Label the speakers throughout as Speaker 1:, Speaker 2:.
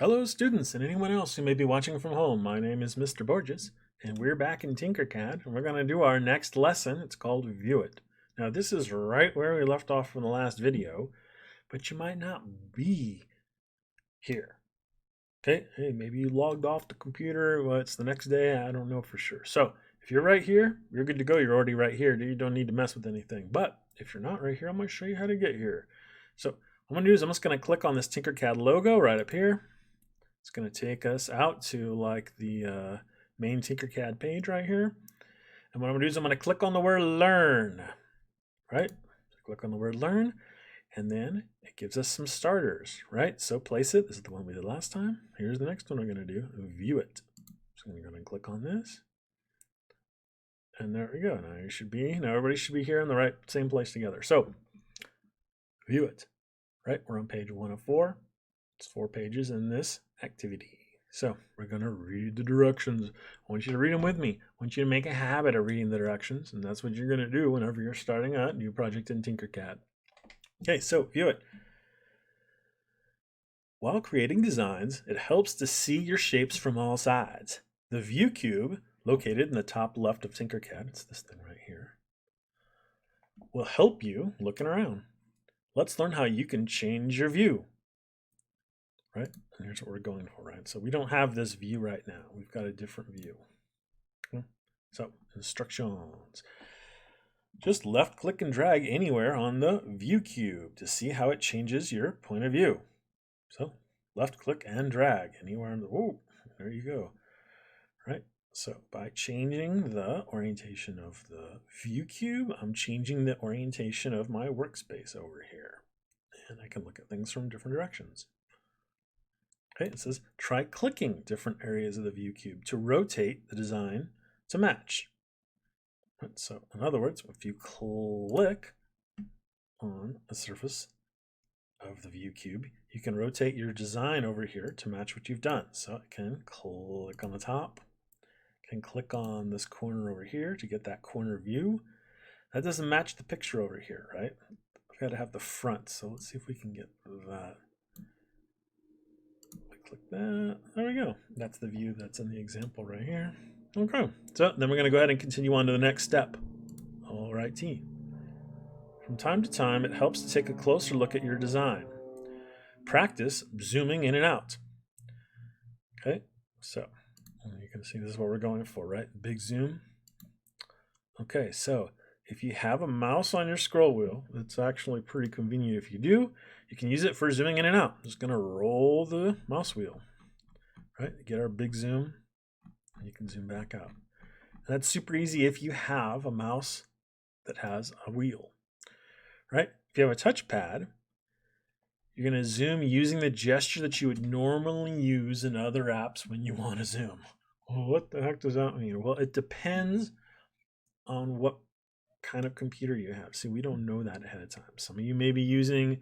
Speaker 1: Hello students and anyone else who may be watching from home. My name is Mr. Borges and we're back in TinkerCAD and we're going to do our next lesson. It's called View It. Now this is right where we left off from the last video, but you might not be here. Okay, hey, maybe you logged off the computer, well, it's the next day, I don't know for sure. So if you're right here, you're good to go. You're already right here. You don't need to mess with anything. But if you're not right here, I'm going to show you how to get here. So what I'm going to do is I'm just going to click on this TinkerCAD logo right up here. It's going to take us out to like the main TinkerCAD page right here. And what I'm going to do is I'm going to click on the word learn, right? So click on the word learn, and then it gives us some starters, right? So place it. This is the one we did last time. Here's the next one we're going to do, view it. So I'm going to go and click on this. And there we go. Now everybody should be here in the same place together. So view it, right? We're on page 104. It's 4 pages in this activity. So we're going to read the directions. I want you to read them with me. I want you to make a habit of reading the directions, and that's what you're going to do whenever you're starting a new project in TinkerCAD. Okay, so view it. While creating designs, it helps to see your shapes from all sides. The view cube, located in the top left of TinkerCAD, it's this thing right here, will help you looking around. Let's learn how you can change your view. Right? And here's what we're going for, right? So we don't have this view right now. We've got a different view. Okay? So instructions. Just left click and drag anywhere on the view cube to see how it changes your point of view. So left click and drag anywhere on the, oh, there you go. Right? So by changing the orientation of the view cube, I'm changing the orientation of my workspace over here. And I can look at things from different directions. Okay, it says try clicking different areas of the view cube to rotate the design to match. Right, so in other words, if you click on a surface of the view cube, you can rotate your design over here to match what you've done. So I can click on the top, can click on this corner over here to get that corner view. That doesn't match the picture over here, right? I've got to have the front. So let's see if we can get that. Click that. There we go. That's the view that's in the example right here. Okay. So then we're going to go ahead and continue on to the next step. All righty. From time to time, it helps to take a closer look at your design. Practice zooming in and out. Okay. So you can see this is what we're going for, right? Big zoom. Okay. So if you have a mouse on your scroll wheel, it's actually pretty convenient if you do. You can use it for zooming in and out. I'm just going to roll the mouse wheel, right? Get our big zoom, and you can zoom back out. And that's super easy if you have a mouse that has a wheel, right? If you have a touchpad, you're going to zoom using the gesture that you would normally use in other apps when you want to zoom. Well, what the heck does that mean? Well, it depends on what kind of computer you have. See, we don't know that ahead of time. Some of you may be using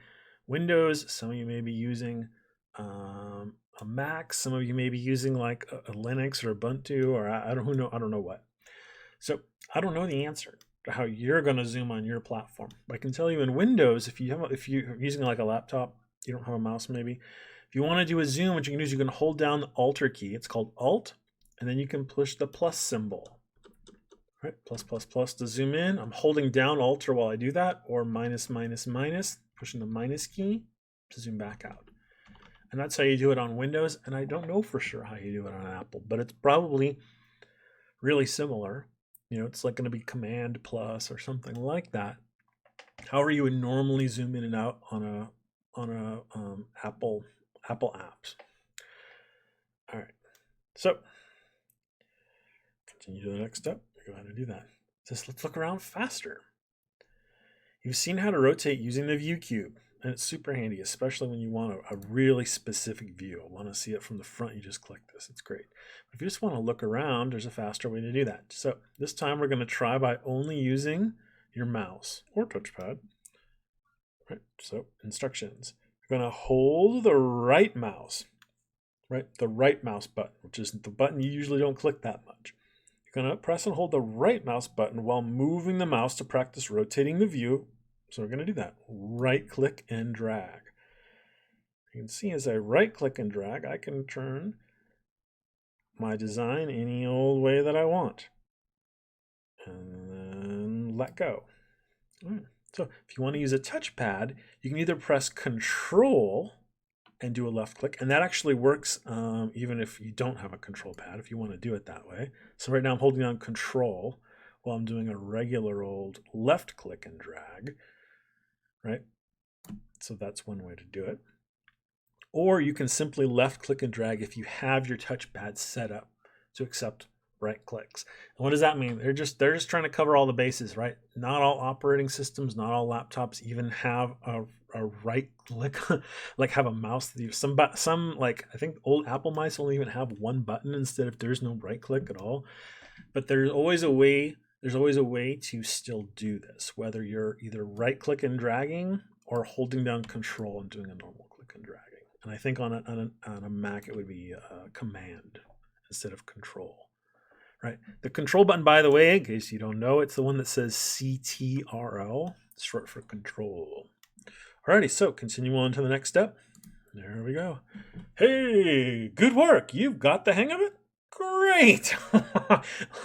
Speaker 1: Windows, some of you may be using a Mac, some of you may be using like a Linux or Ubuntu, or I don't know what. So I don't know the answer to how you're going to zoom on your platform. But I can tell you in Windows, if you're using like a laptop, you don't have a mouse maybe. If you want to do a zoom, what you can do is you can hold down the Alt key. It's called Alt, and then you can push the plus symbol. Right, plus to zoom in. I'm holding down Alt while I do that, or minus, pushing the minus key to zoom back out. And that's how you do it on Windows, and I don't know for sure how you do it on Apple, but it's probably really similar. You know, it's like going to be Command plus or something like that. However you would normally zoom in and out on a Apple apps. All right, so continue to the next step. Go ahead and do that. Just let's look around faster. You've seen how to rotate using the view cube, and it's super handy, especially when you want a really specific view. Want to see it from the front, you just click this. It's great. But if you just want to look around, there's a faster way to do that. So this time we're going to try by only using your mouse or touchpad. Right, so instructions. You're going to hold the right mouse, right? The right mouse button, which is the button you usually don't click that much. You're going to press and hold the right mouse button while moving the mouse to practice rotating the view. So we're going to do that. Right click and drag. You can see as I right click and drag, I can turn my design any old way that I want. And then let go. All right. So if you want to use a touchpad, you can either press Control and do a left click, and that actually works even if you don't have a control pad, if you want to do it that way. So right now I'm holding down Control while I'm doing a regular old left click and drag, right? So that's one way to do it. Or you can simply left click and drag if you have your touchpad set up to accept right clicks. And what does that mean? They're just trying to cover all the bases, right? Not all operating systems, not all laptops even have a right click, like have a mouse. Some like I think old Apple mice only even have one button instead of there's no right click at all. But there's always a way. There's always a way to still do this, whether you're either right click and dragging or holding down Control and doing a normal click and dragging. And I think on a Mac it would be Command instead of Control. Right. The Control button, by the way, in case you don't know, it's the one that says CTRL. It's short for Control. Alrighty, so continue on to the next step. There we go. Hey, good work. You've got the hang of it. Great.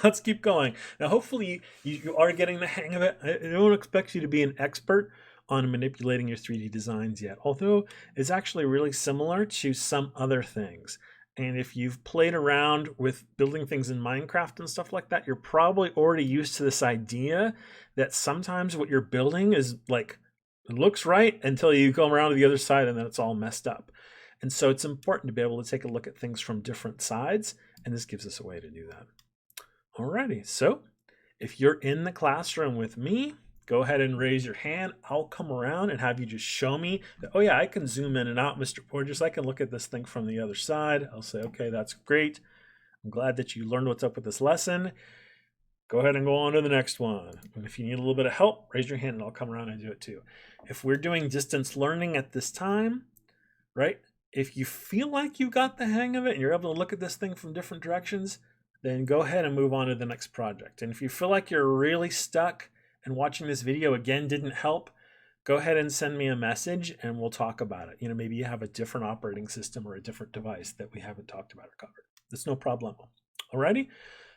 Speaker 1: Let's keep going. Now, hopefully you are getting the hang of it. I don't expect you to be an expert on manipulating your 3D designs yet, although it's actually really similar to some other things. And if you've played around with building things in Minecraft and stuff like that, you're probably already used to this idea that sometimes what you're building is like, it looks right until you come around to the other side and then it's all messed up. And so it's important to be able to take a look at things from different sides, and this gives us a way to do that. Alrighty, so if you're in the classroom with me, go ahead and raise your hand. I'll come around and have you just show me that, oh yeah, I can zoom in and out, Mr. Borges. I can look at this thing from the other side. I'll say, okay, that's great. I'm glad that you learned what's up with this lesson. Go ahead and go on to the next one. And if you need a little bit of help, raise your hand and I'll come around and do it too. If we're doing distance learning at this time, right? If you feel like you got the hang of it and you're able to look at this thing from different directions, then go ahead and move on to the next project. And if you feel like you're really stuck and watching this video again didn't help, go ahead and send me a message and we'll talk about it. You know, maybe you have a different operating system or a different device that we haven't talked about or covered. That's no problem. Alrighty,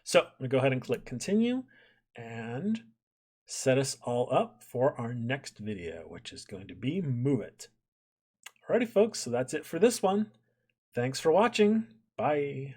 Speaker 1: so I'm gonna go ahead and click continue and set us all up for our next video, which is going to be Move It. Alrighty folks, so that's it for this one. Thanks for watching. Bye.